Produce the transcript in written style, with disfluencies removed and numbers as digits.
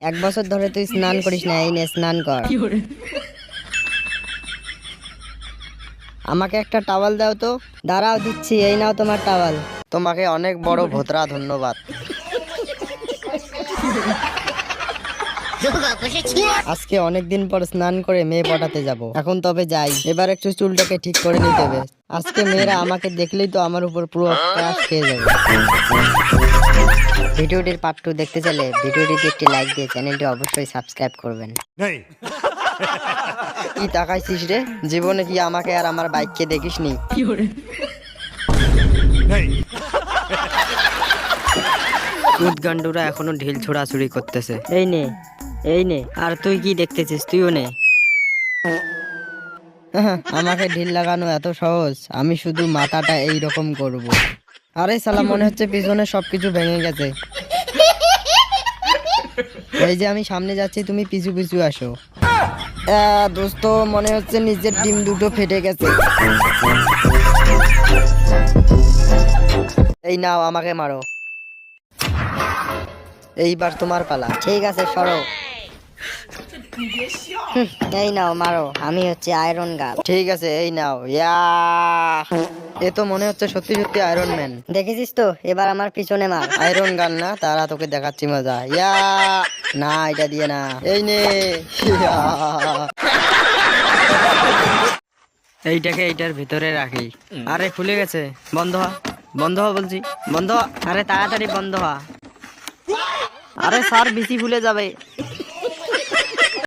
1 বছর ধরে তুই স্নান করিস না, এই নে স্নান কর। আমাকে একটা টাওয়াল দাও তো। দাঁড়াও দিচ্ছি, এই নাও তোমার টাওয়াল। তোমাকে অনেক বড় ভোতরা ধন্যবাদ। আজকে অনেকদিন পর স্নান করে মেয়ে পটাতে যাব। এখন তবে যাই, এবার একটু চুলটাকে ঠিক করে নিতে হবে। আজকে মেয়েরা আমাকে দেখলেই তো আমার উপর পুরো ক্রাশ খেয়ে যাবে। ভিডিওটির পার্ট 2 দেখতে চাইলে ভিডিওটিতে একটি লাইক দিয়ে চ্যানেলটি অবশ্যই সাবস্ক্রাইব করবেন। কি তাকাইছিস রে? জীবনে কি আমাকে আর আমার বাইককে দেখিসনি? উদগান্ডুরা এখনো ঢিল ছোড়াছুড়ি করতেছে। এই নে, এই নে। আর তুই কি দেখতেছিস? তুইও নে। আমাকে ঢিল লাগানো এত সহজ? আমি শুধু মাথাটা এই রকম করব। আরে সালা, মনে হচ্ছে পিছনে সবকিছু ভেঙে গেছে। এই যে আমি সামনে যাচ্ছি, তুমি পিছু পিছু আসো। দোস্ত, মনে হচ্ছে নিজের ডিম দুটো ফেটে গেছে। এই নাও, আমাকে মারো। এইবার তোমার পালা। ঠিক আছে, সরো। এই নাও, মারো। আমি হচ্ছে আয়রন গার্ল। ঠিক আছে, এই নাও। এ তো মনে হচ্ছে সত্যি সত্যি আয়রন ম্যান। দেখেছিস তো? এবার আমার পিছনে মার। আয়রন গার্ল না, তারা তোকে দেখাচ্ছি মজা। না, এটা দিয়ে না। এই নে। এইটাকে এইটার ভিতরে রাখি। আরে খুলে গেছে। বন্ধ হ, বন্ধ হ বলছি, বন্ধ হ। আরে তাড়াতাড়ি বন্ধ হ। আরে স্যার, বিসি খুলে যাবে।